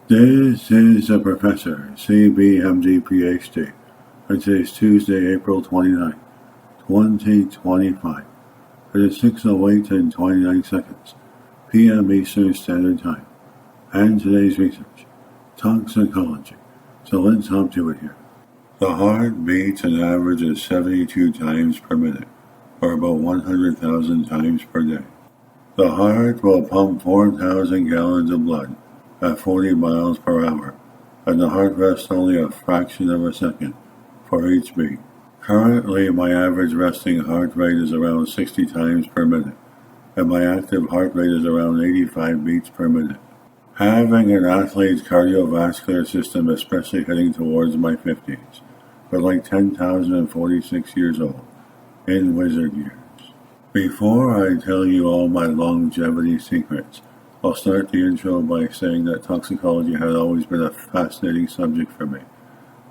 This is the Professor, CBMD PhD, and today is Tuesday, April 29, 2025. It is 6:08 and 29 seconds, p.m. Eastern Standard Time, and today's research, toxicology. So let's hop to it here. The heart beats an average of 72 times per minute, or about 100,000 times per day. The heart will pump 4,000 gallons of blood at 40 miles per hour, and the heart rests only a fraction of a second for each beat. Currently, my average resting heart rate is around 60 times per minute, and my active heart rate is around 85 beats per minute. Having an athlete's cardiovascular system, especially heading towards my 50s, but like 10,046 years old, in wizard years. Before I tell you all my longevity secrets, I'll start the intro by saying that toxicology had always been a fascinating subject for me,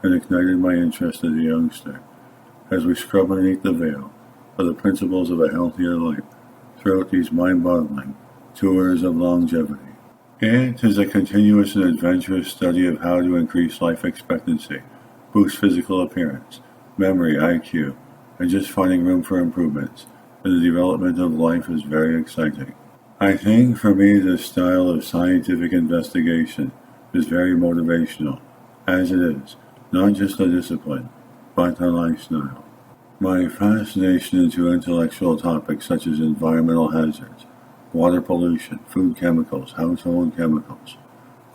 and ignited my interest as a youngster, as we scrub underneath the veil of the principles of a healthier life throughout these mind-boggling tours of longevity. It is a continuous and adventurous study of how to increase life expectancy, boost physical appearance, memory, IQ, and just finding room for improvements, and the development of life is very exciting. I think for me this style of scientific investigation is very motivational, as it is not just a discipline, but a lifestyle. My fascination into intellectual topics such as environmental hazards, water pollution, food chemicals, household chemicals,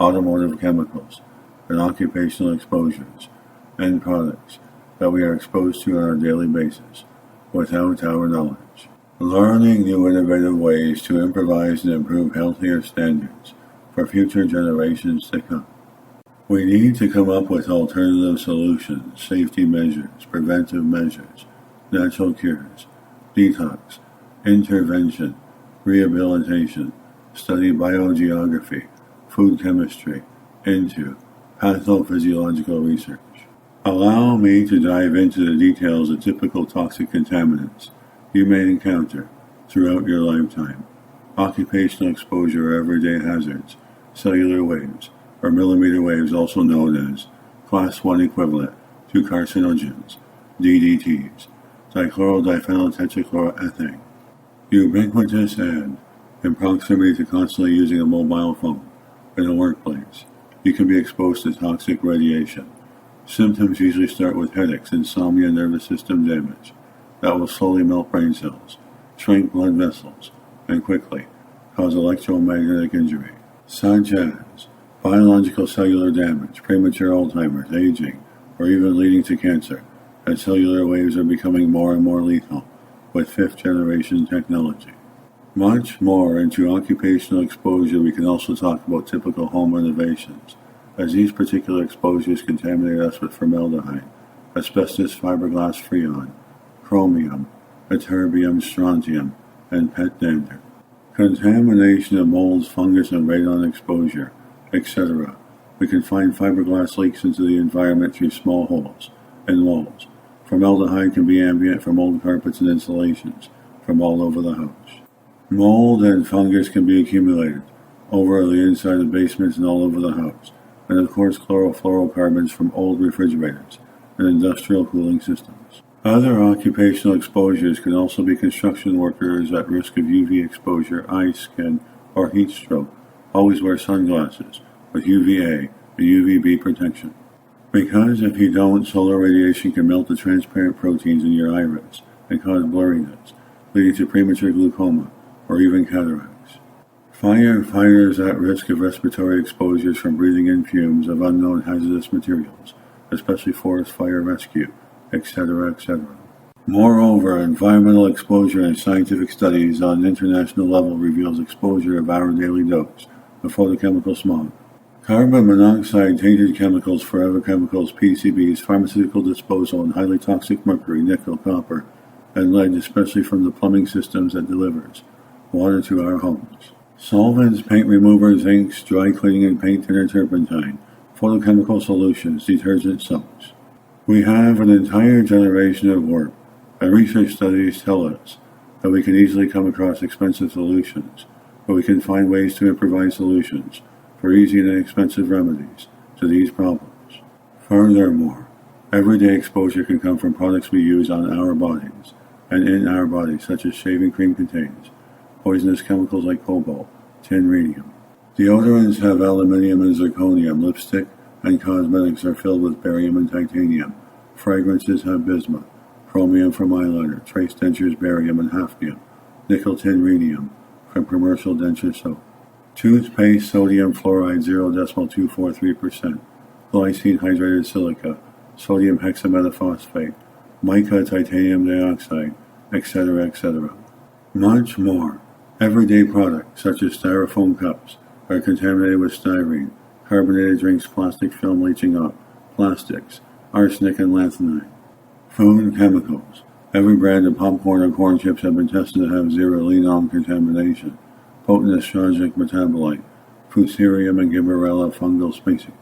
automotive chemicals, and occupational exposures, and products that we are exposed to on a daily basis without our knowledge. Learning new innovative ways to improvise and improve healthier standards for future generations to come. We need to come up with alternative solutions, safety measures, preventive measures, natural cures, detox, intervention, rehabilitation, study biogeography, food chemistry, into pathophysiological research. Allow me to dive into the details of typical toxic contaminants you may encounter throughout your lifetime. Occupational exposure or everyday hazards, cellular waves, or millimeter waves, also known as Class 1 equivalent to carcinogens, DDTs, dichlorodiphenyltetrachloroethane. Ubiquitous and, in proximity to constantly using a mobile phone in a workplace, you can be exposed to toxic radiation. Symptoms usually start with headaches, insomnia, nervous system damage that will slowly melt brain cells, shrink blood vessels, and quickly cause electromagnetic injury, such as biological cellular damage, premature Alzheimer's, aging, or even leading to cancer, as cellular waves are becoming more and more lethal with fifth-generation technology. Much more into occupational exposure, we can also talk about typical home renovations, as these particular exposures contaminate us with formaldehyde, asbestos, fiberglass freon, chromium, ytterbium, strontium, and pet dander. Contamination of molds, fungus, and radon exposure, etc. We can find fiberglass leaks into the environment through small holes in walls. Formaldehyde can be ambient from old carpets and insulations from all over the house. Mold and fungus can be accumulated over the inside of basements and all over the house. And of course chlorofluorocarbons from old refrigerators and industrial cooling systems. Other occupational exposures can also be construction workers at risk of UV exposure, eye, skin, or heat stroke. Always wear sunglasses with UVA and UVB protection. Because if you don't, solar radiation can melt the transparent proteins in your iris and cause blurriness, leading to premature glaucoma or even cataracts. Firefighters at risk of respiratory exposures from breathing in fumes of unknown hazardous materials, especially forest fire rescue, etc., etc. Moreover, environmental exposure and scientific studies on an international level reveals exposure of our daily dose of photochemical smog. Carbon monoxide, tainted chemicals, forever chemicals, PCBs, pharmaceutical disposal, and highly toxic mercury, nickel, copper, and lead, especially from the plumbing systems that delivers water to our homes. Solvents, paint removers, inks, dry cleaning and paint thinner, turpentine, photochemical solutions, detergent soaps. We have an entire generation of work, and research studies tell us that we can easily come across expensive solutions, but we can find ways to improvise solutions for easy and inexpensive remedies to these problems. Furthermore, everyday exposure can come from products we use on our bodies and in our bodies, such as shaving cream contains poisonous chemicals like cobalt, tin, radium. Deodorants have aluminium and zirconium. Lipstick and cosmetics are filled with barium and titanium. Fragrances have bismuth, chromium from eyeliner, trace dentures barium and hafnium, nickel, tin, rhenium from commercial denture soap. Toothpaste sodium fluoride 0.243%, glycine hydrated silica, sodium hexametaphosphate, mica titanium dioxide, etc., etc. Much more. Everyday products such as styrofoam cups are contaminated with styrene, carbonated drinks, plastic film leaching up, plastics, arsenic and lanthanide. Food chemicals. Every brand of popcorn or corn chips have been tested to have zero linolene contamination, potent astrogenic metabolite, fusarium and gibberella fungal species.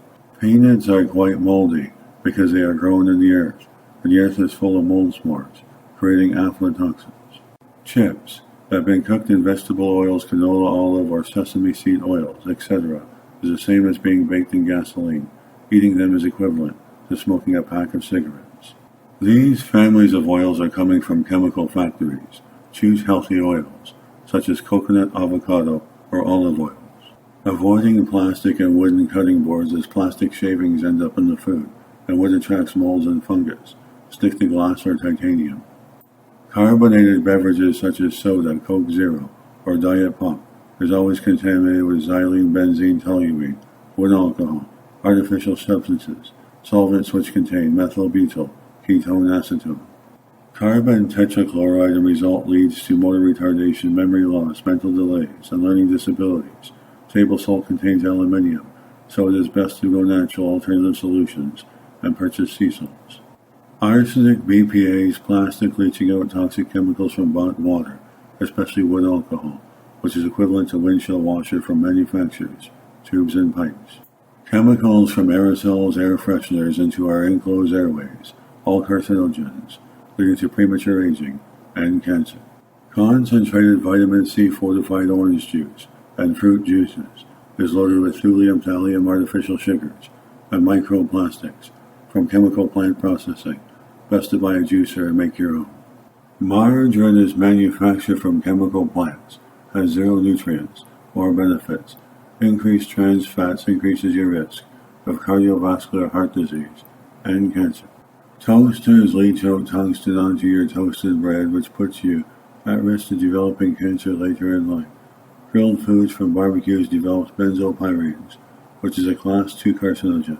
Peanuts are quite moldy because they are grown in the earth, and the earth is full of mold spores, creating aflatoxins. Chips that have been cooked in vegetable oils, canola, olive, or sesame seed oils, etc., is the same as being baked in gasoline. Eating them is equivalent to smoking a pack of cigarettes. These families of oils are coming from chemical factories. Choose healthy oils, such as coconut, avocado, or olive oils. Avoiding plastic and wooden cutting boards, as plastic shavings end up in the food, and wood attracts molds and fungus. Stick to glass or titanium. Carbonated beverages such as soda, Coke Zero, or Diet Pop is always contaminated with xylene, benzene, toluene, wood alcohol, artificial substances, solvents which contain methyl butyl, ketone acetone. Carbon tetrachloride and result leads to motor retardation, memory loss, mental delays, and learning disabilities. Table salt contains aluminium, so it is best to go natural alternative solutions and purchase sea salts. Arsenic, BPAs, plastic leaching out toxic chemicals from bottled water, especially wood alcohol, which is equivalent to windshield washer from manufacturers, tubes and pipes. Chemicals from aerosols, air fresheners into our enclosed airways, all carcinogens, leading to premature aging and cancer. Concentrated vitamin C fortified orange juice and fruit juices is loaded with thulium, thallium, artificial sugars, and microplastics from chemical plant processing. Best to buy a juicer and make your own. Margarine is manufactured from chemical plants, has zero nutrients or benefits. Increased trans fats increases your risk of cardiovascular heart disease and cancer. Toasters leach out tungsten onto your toasted bread, which puts you at risk of developing cancer later in life. Grilled foods from barbecues develops benzopyrenes, which is a class 2 carcinogen.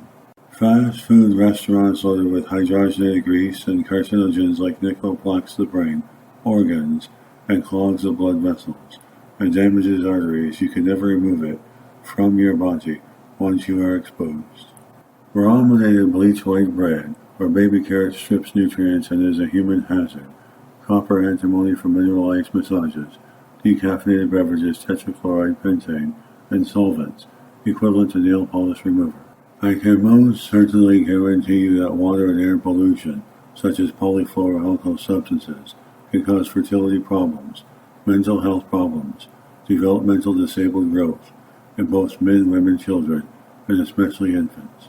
Fast food restaurants loaded with hydrogenated grease and carcinogens like nickel plaques the brain, organs, and clogs the blood vessels, and damages arteries. You can never remove it from your body once you are exposed. Brominated bleach white bread or baby carrot strips nutrients and is a human hazard. Copper antimony from mineral ice massages, decaffeinated beverages, tetrachloride, pentane, and solvents, equivalent to nail polish remover. I can most certainly guarantee you that water and air pollution, such as polyfluoroalkyl substances, can cause fertility problems, mental health problems, developmental disabled growth in both men, women, children, and especially infants.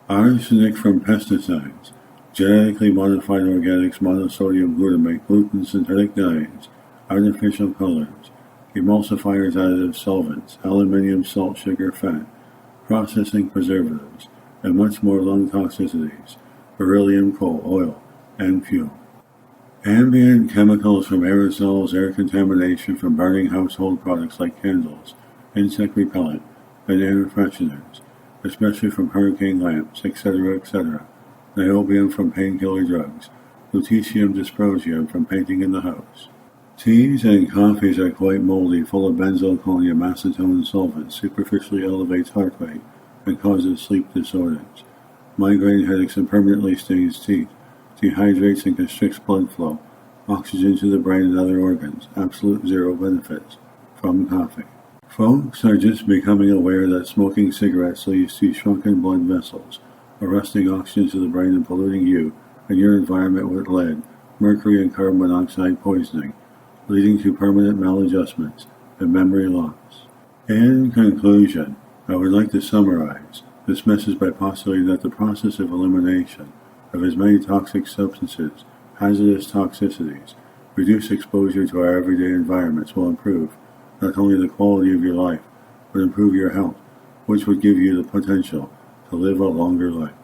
Arsenic from pesticides, genetically modified organics, monosodium glutamate, gluten, synthetic dyes, artificial colors, emulsifiers, additives, solvents, aluminium, salt, sugar, fat, processing preservatives, and much more lung toxicities, beryllium, coal, oil, and fuel. Ambient chemicals from aerosols, air contamination from burning household products like candles, insect repellent, and air fresheners, especially from hurricane lamps, etc., etc., niobium from painkiller drugs, lutetium dysprosium from painting in the house. Teas and coffees are quite moldy, full of benzalkonium, acetone solvents, superficially elevates heart rate, and causes sleep disorders. Migraine headaches and permanently stains teeth, dehydrates and constricts blood flow, oxygen to the brain and other organs, absolute zero benefits from coffee. Folks are just becoming aware that smoking cigarettes leads to shrunken blood vessels, arresting oxygen to the brain and polluting you and your environment with lead, mercury, and carbon monoxide poisoning, leading to permanent maladjustments and memory loss. In conclusion, I would like to summarize this message by postulating that the process of elimination of as many toxic substances, hazardous toxicities, reduced exposure to our everyday environments will improve not only the quality of your life, but improve your health, which would give you the potential to live a longer life.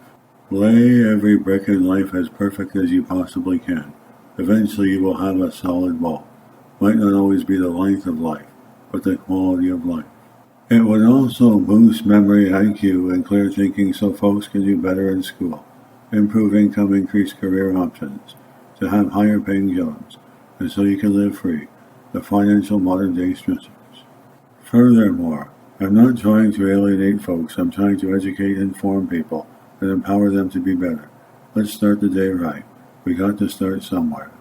Lay every brick in life as perfect as you possibly can. Eventually you will have a solid wall. Might not always be the length of life, but the quality of life. It would also boost memory, IQ, and clear thinking so folks can do better in school, improve income, increase career options, to have higher paying jobs, and so you can live free, the financial modern day stressors. Furthermore, I'm not trying to alienate folks, I'm trying to educate and inform people and empower them to be better. Let's start the day right. We got to start somewhere.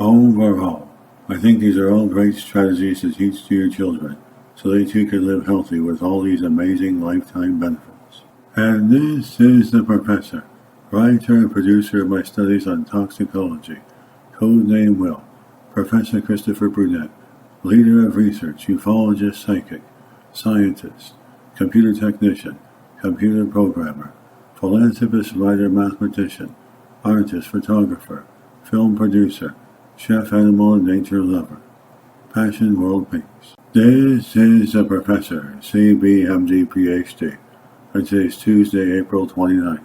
Overall, I think these are all great strategies to teach to your children, so they too can live healthy with all these amazing lifetime benefits. And this is the Professor, writer and producer of my studies on toxicology, codename Will, Professor Christopher Brunet, leader of research, ufologist, psychic, scientist, computer technician, computer programmer, philanthropist, writer, mathematician, artist, photographer, film producer, chef, animal, and nature lover. Passion, world peace. This is the Professor, CBMD, PhD, and today's Tuesday, April 29th.